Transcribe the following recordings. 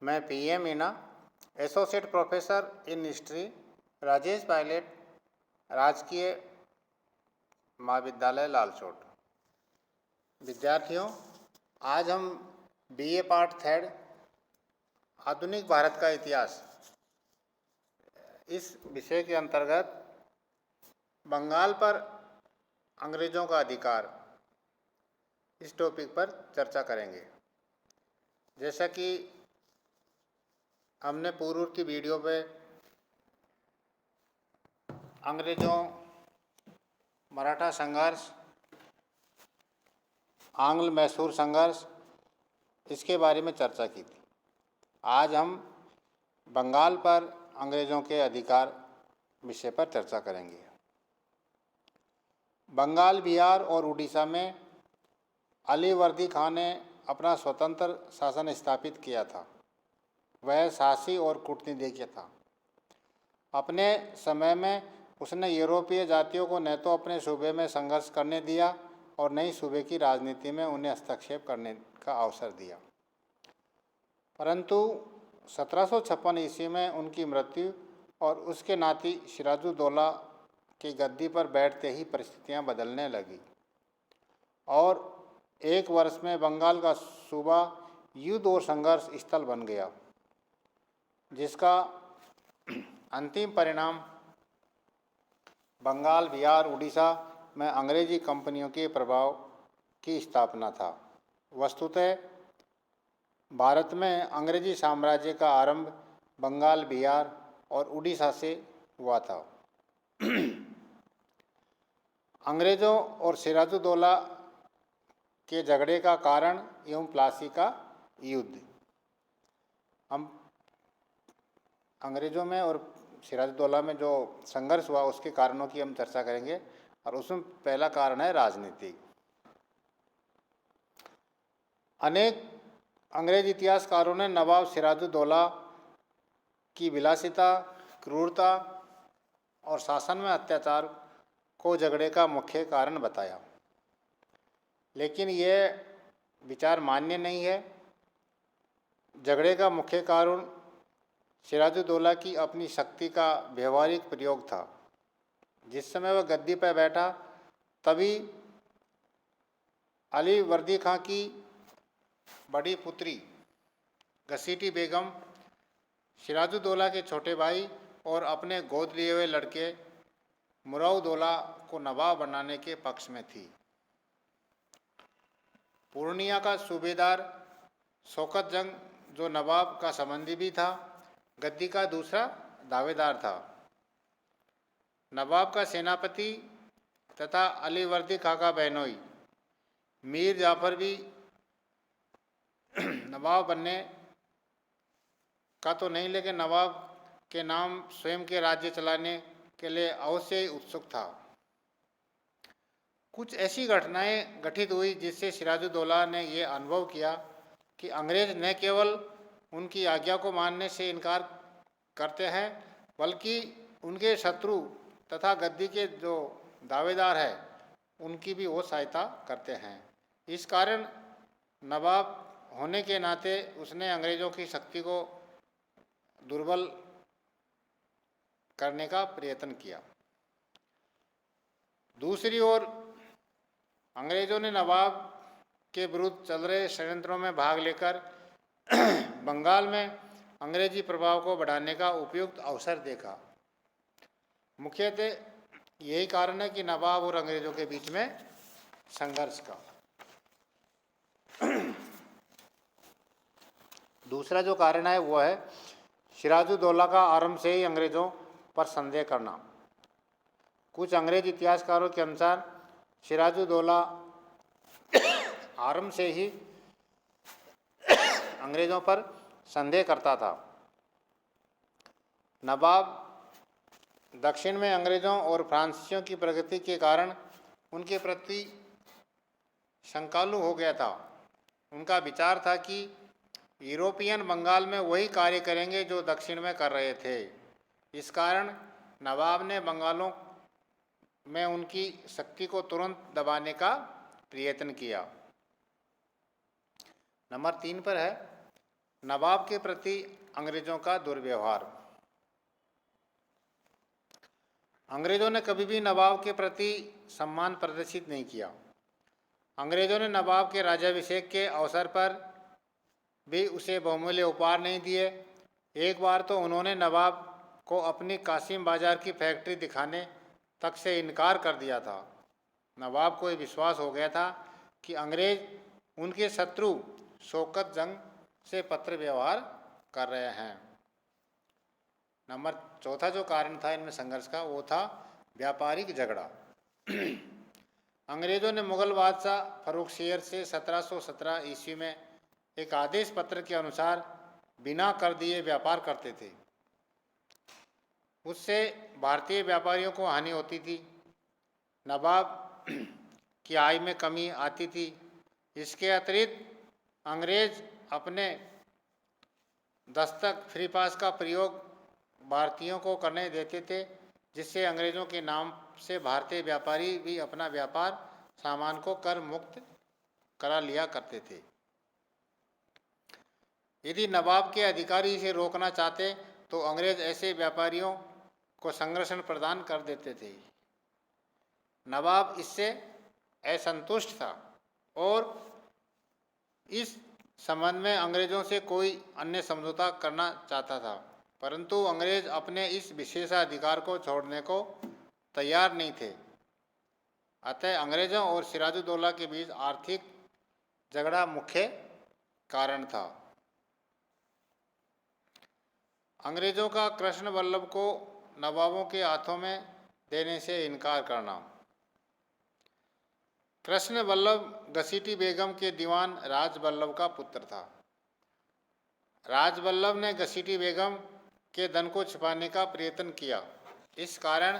मैं PA Meena, associate professor in history, Rajesh Pilot, राजकीय महाविद्यालय लालसोट। विद्यार्थियों, आज हम बीए पार्ट थर्ड आधुनिक भारत का इतिहास इस विषय के अंतर्गत बंगाल पर अंग्रेजों का अधिकार इस टॉपिक पर चर्चा करेंगे। जैसा कि हमने पूर्व की वीडियो पे अंग्रेजों मराठा संघर्ष, आंग्ल मैसूर संघर्ष इसके बारे में चर्चा की थी। आज हम बंगाल पर अंग्रेजों के अधिकार विषय पर चर्चा करेंगे। बंगाल, बिहार और उड़ीसा में अलीवर्दी खान ने अपना स्वतंत्र शासन स्थापित किया था। वह साहसी और कूटनीतिज्ञ था। अपने समय में उसने यूरोपीय जातियों को न तो अपने सूबे में संघर्ष करने दिया और न ही सूबे की राजनीति में उन्हें हस्तक्षेप करने का अवसर दिया। परंतु 1756 ईस्वी में उनकी मृत्यु और उसके नाती सिराजुद्दौला की गद्दी पर बैठते ही परिस्थितियां बदलने लगी और एक वर्ष में बंगाल का सूबा युद्ध और संघर्ष स्थल बन गया, जिसका अंतिम परिणाम बंगाल, बिहार, उड़ीसा में अंग्रेजी कंपनियों के प्रभाव की स्थापना था। वस्तुतः भारत में अंग्रेजी साम्राज्य का आरंभ बंगाल, बिहार और उड़ीसा से हुआ था। अंग्रेजों और सिराजुद्दौला के झगड़े का कारण एवं प्लासी का युद्ध। हम अंग्रेजों में और सिराजुद्दौला में जो संघर्ष हुआ उसके कारणों की हम चर्चा करेंगे और उसमें पहला कारण है राजनीति। अनेक अंग्रेज इतिहासकारों ने नवाब सिराजुद्दौला की विलासिता, क्रूरता और शासन में अत्याचार को झगड़े का मुख्य कारण बताया, लेकिन यह विचार मान्य नहीं है। झगड़े का मुख्य कारण सिराजुद्दौला की अपनी शक्ति का व्यवहारिक प्रयोग था। जिस समय वह गद्दी पर बैठा तभी अलीवर्दी खां की बड़ी पुत्री घसीटी बेगम सिराजुद्दौला के छोटे भाई और अपने गोद लिए हुए लड़के मुराउदौला को नवाब बनाने के पक्ष में थी। पूर्णिया का सूबेदार शौकत जंग, जो नवाब का संबंधी भी था, गद्दी का दूसरा दावेदार था। नवाब का सेनापति तथा अलीवर्दी खां का बहनोई मीर जाफर भी नवाब बनने का तो नहीं, लेकिन नवाब के नाम स्वयं के राज्य चलाने के लिए अवश्य ही उत्सुक था। कुछ ऐसी घटनाएं घटित हुई जिससे सिराजुद्दौला ने यह अनुभव किया कि अंग्रेज न केवल उनकी आज्ञा को मानने से इनकार करते हैं, बल्कि उनके शत्रु तथा गद्दी के जो दावेदार है उनकी भी वो सहायता करते हैं। इस कारण नवाब होने के नाते उसने अंग्रेजों की शक्ति को दुर्बल करने का प्रयत्न किया। दूसरी ओर अंग्रेजों ने नवाब के विरुद्ध चल रहे षड्यंत्रों में भाग लेकर बंगाल में अंग्रेजी प्रभाव को बढ़ाने का उपयुक्त अवसर देखा। मुख्यतः यही कारण है कि नवाब और अंग्रेजों के बीच में संघर्ष का। दूसरा जो कारण है वो है सिराजुद्दौला का आरंभ से ही अंग्रेजों पर संदेह करना। कुछ अंग्रेज इतिहासकारों के अनुसार सिराजुद्दौला आरंभ से ही अंग्रेजों पर संदेह करता था। नवाब दक्षिण में अंग्रेजों और फ्रांसीसियों की प्रगति के कारण उनके प्रति शंकालु हो गया था। उनका विचार था कि यूरोपियन बंगाल में वही कार्य करेंगे जो दक्षिण में कर रहे थे। इस कारण नवाब ने बंगालों में उनकी शक्ति को तुरंत दबाने का प्रयत्न किया। नंबर 3 पर है नवाब के प्रति अंग्रेजों का दुर्व्यवहार। अंग्रेजों ने कभी भी नवाब के प्रति सम्मान प्रदर्शित नहीं किया। अंग्रेजों ने नवाब के राज्याभिषेक के अवसर पर भी उसे बहुमूल्य उपहार नहीं दिए। एक बार तो उन्होंने नवाब को अपनी कासिम बाजार की फैक्ट्री दिखाने तक से इनकार कर दिया था। नवाब को ये विश्वास हो गया था कि अंग्रेज उनके शत्रु शौकत जंग से पत्र व्यवहार कर रहे हैं। नंबर चौथा जो कारण था इनमें संघर्ष का, वो था व्यापारिक झगड़ा। अंग्रेजों ने मुगल बादशाह फर्रुखसियर से 1717 ईस्वी में एक आदेश पत्र के अनुसार बिना कर दिए व्यापार करते थे। उससे भारतीय व्यापारियों को हानि होती थी, नवाब की आय में कमी आती थी। इसके अतिरिक्त अंग्रेज अपने दस्तक फ्री पास का प्रयोग भारतीयों को करने देते थे, जिससे अंग्रेजों के नाम से भारतीय व्यापारी भी अपना व्यापार सामान को कर मुक्त करा लिया करते थे। यदि नवाब के अधिकारी इसे रोकना चाहते तो अंग्रेज ऐसे व्यापारियों को संरक्षण प्रदान कर देते थे। नवाब इससे असंतुष्ट था और इस संबंध में अंग्रेजों से कोई अन्य समझौता करना चाहता था, परंतु अंग्रेज अपने इस विशेषाधिकार को छोड़ने को तैयार नहीं थे। अतः अंग्रेजों और सिराजुद्दौला के बीच आर्थिक झगड़ा मुख्य कारण था। अंग्रेजों का कृष्ण वल्लभ को नवाबों के हाथों में देने से इनकार करना। कृष्ण वल्लभ घसीटी बेगम के दीवान राज वल्लभ का पुत्र था। राज वल्लभ ने घसीटी बेगम के धन को छिपाने का प्रयत्न किया। इस कारण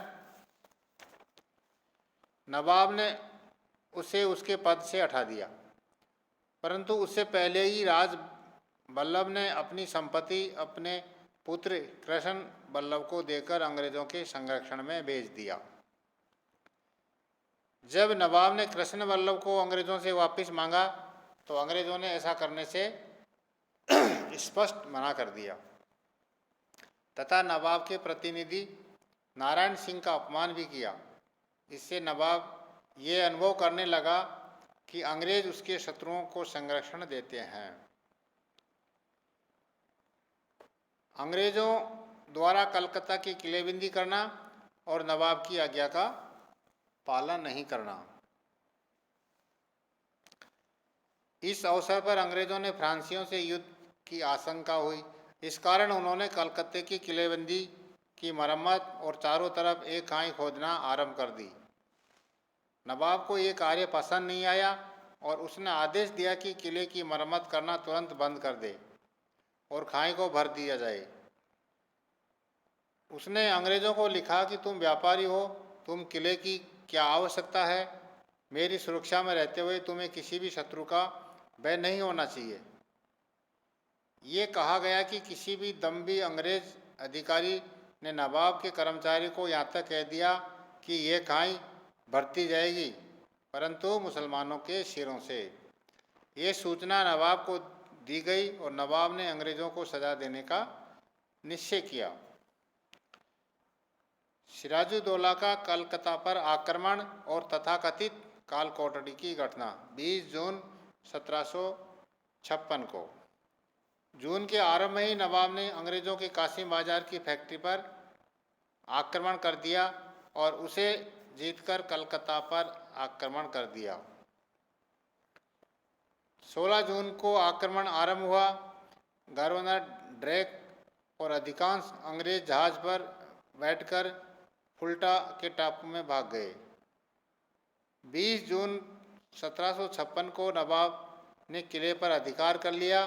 नवाब ने उसे उसके पद से हटा दिया, परंतु उससे पहले ही राज वल्लभ ने अपनी संपत्ति अपने पुत्र कृष्ण वल्लभ को देकर अंग्रेजों के संरक्षण में भेज दिया। जब नवाब ने कृष्ण वल्लभ को अंग्रेजों से वापस मांगा तो अंग्रेजों ने ऐसा करने से स्पष्ट मना कर दिया तथा नवाब के प्रतिनिधि नारायण सिंह का अपमान भी किया। इससे नवाब ये अनुभव करने लगा कि अंग्रेज उसके शत्रुओं को संरक्षण देते हैं। अंग्रेजों द्वारा कलकत्ता की किलेबंदी करना और नवाब की आज्ञा का पालन नहीं करना। इस अवसर पर अंग्रेजों ने फ्रांसीसियों से युद्ध की आशंका हुई। इस कारण उन्होंने कलकत्ते की किलेबंदी की मरम्मत और चारों तरफ एक खाई खोदना आरंभ कर दी। नवाब को ये कार्य पसंद नहीं आया और उसने आदेश दिया कि किले की मरम्मत करना तुरंत बंद कर दे और खाई को भर दिया जाए। उसने अंग्रेजों को लिखा कि तुम व्यापारी हो, तुम किले की क्या आवश्यकता है। मेरी सुरक्षा में रहते हुए तुम्हें किसी भी शत्रु का भय नहीं होना चाहिए। ये कहा गया कि किसी भी दम्भी अंग्रेज अधिकारी ने नवाब के कर्मचारी को यहाँ तक कह दिया कि ये खाई भरती जाएगी, परंतु मुसलमानों के सिरों से। ये सूचना नवाब को दी गई और नवाब ने अंग्रेजों को सजा देने का निश्चय किया। सिराजुद्दौला का कलकत्ता पर आक्रमण और तथाकथित काल कोठरी की घटना। 20 जून 1756 को जून के आरंभ में ही नवाब ने अंग्रेजों के कासिम बाजार की फैक्ट्री पर आक्रमण कर दिया और उसे जीतकर कलकत्ता पर आक्रमण कर दिया। 16 जून को आक्रमण आरंभ हुआ। गवर्नर ड्रेक और अधिकांश अंग्रेज जहाज पर बैठकर फुल्टा के टापू में भाग गए। 20 जून 1756 को नवाब ने किले पर अधिकार कर लिया।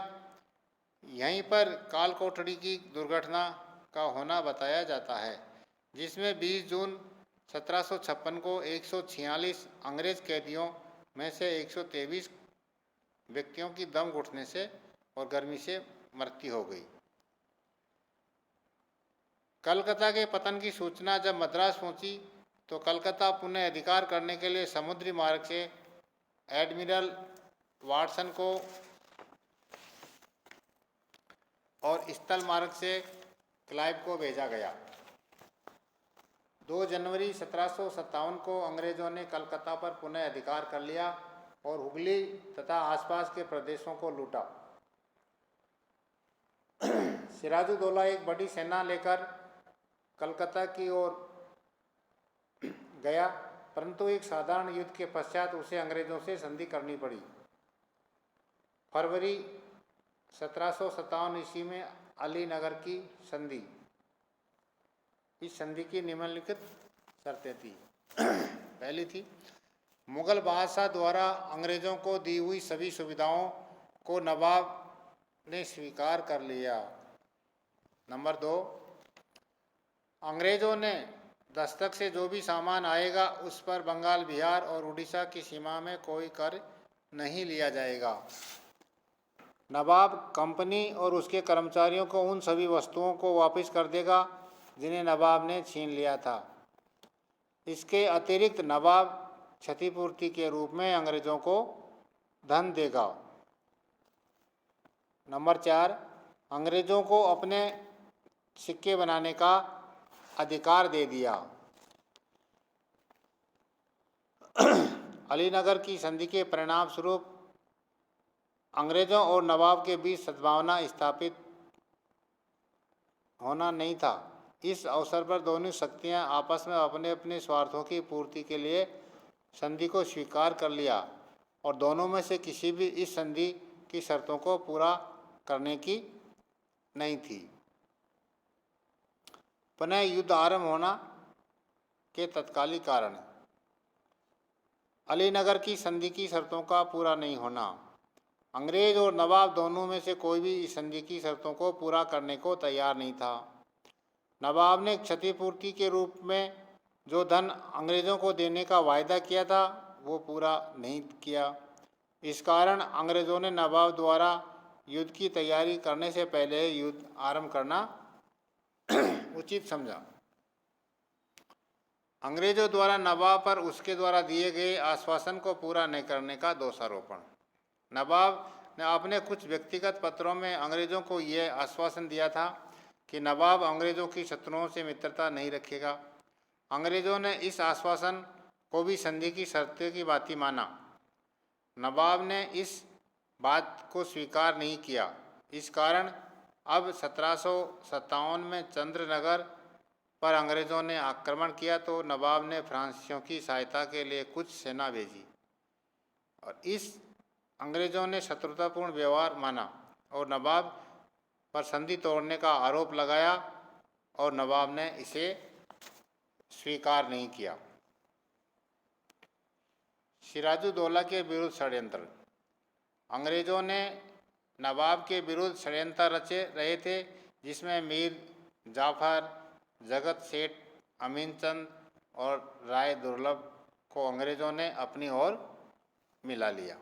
यहीं पर काल कोठरी की दुर्घटना का होना बताया जाता है, जिसमें 20 जून 1756 को 146 अंग्रेज कैदियों में से 123 व्यक्तियों की दम घुटने से और गर्मी से मृत्यु हो गई। कलकत्ता के पतन की सूचना जब मद्रास पहुंची तो कलकत्ता पुनः अधिकार करने के लिए समुद्री मार्ग से एडमिरल वाटसन को और स्थल मार्ग से क्लाइव को भेजा गया। 2 जनवरी 1757 को अंग्रेजों ने कलकत्ता पर पुनः अधिकार कर लिया और हुगली तथा आसपास के प्रदेशों को लूटा। सिराजुद्दौला एक बड़ी सेना लेकर कलकत्ता की ओर गया, परंतु एक साधारण युद्ध के पश्चात उसे अंग्रेजों से संधि करनी पड़ी। फरवरी 1757 ईस्वी में अलीनगर की संधि। इस संधि की निम्नलिखित शर्तें थी। पहली थी, मुगल बादशाह द्वारा अंग्रेजों को दी हुई सभी सुविधाओं को नवाब ने स्वीकार कर लिया। नंबर 2, अंग्रेजों ने दस्तक से जो भी सामान आएगा उस पर बंगाल, बिहार और उड़ीसा की सीमा में कोई कर नहीं लिया जाएगा। नवाब कंपनी और उसके कर्मचारियों को उन सभी वस्तुओं को वापस कर देगा जिन्हें नवाब ने छीन लिया था। इसके अतिरिक्त नवाब क्षतिपूर्ति के रूप में अंग्रेजों को धन देगा। नंबर 4, अंग्रेजों को अपने सिक्के बनाने का अधिकार दे दिया। अलीनगर की संधि के परिणाम स्वरूप अंग्रेजों और नवाब के बीच सद्भावना स्थापित होना नहीं था। इस अवसर पर दोनों शक्तियां आपस में अपने अपने स्वार्थों की पूर्ति के लिए संधि को स्वीकार कर लिया और दोनों में से किसी भी इस संधि की शर्तों को पूरा करने की नहीं थी। पुनः युद्ध आरंभ होना के तत्कालिक कारण, अलीनगर की संधि की शर्तों का पूरा नहीं होना। अंग्रेज और नवाब दोनों में से कोई भी इस संधि की शर्तों को पूरा करने को तैयार नहीं था। नवाब ने क्षतिपूर्ति के रूप में जो धन अंग्रेजों को देने का वायदा किया था वो पूरा नहीं किया। इस कारण अंग्रेजों ने नवाब द्वारा युद्ध की तैयारी करने से पहले युद्ध आरंभ करना उचित समझा। अंग्रेजों द्वारा नवाब पर उसके द्वारा दिए गए आश्वासन को पूरा नहीं करने का दोषारोपण। नवाब ने अपने कुछ व्यक्तिगत पत्रों में अंग्रेजों को यह आश्वासन दिया था कि नवाब अंग्रेजों की शत्रुओं से मित्रता नहीं रखेगा। अंग्रेजों ने इस आश्वासन को भी संधि की शर्तें की भांति माना। नवाब ने इस बात को स्वीकार नहीं किया। इस कारण अब 1757 में चंद्रनगर पर अंग्रेजों ने आक्रमण किया तो नवाब ने फ्रांसीसियों की सहायता के लिए कुछ सेना भेजी और इस अंग्रेजों ने शत्रुतापूर्ण व्यवहार माना और नवाब पर संधि तोड़ने का आरोप लगाया और नवाब ने इसे स्वीकार नहीं किया। सिराजुद्दौला के विरुद्ध षड्यंत्र। अंग्रेजों ने नवाब के विरुद्ध षड्यंत्र रचे रहे थे जिसमें मीर जाफर, जगत सेठ, अमीनचंद और राय दुर्लभ को अंग्रेजों ने अपनी ओर मिला लिया।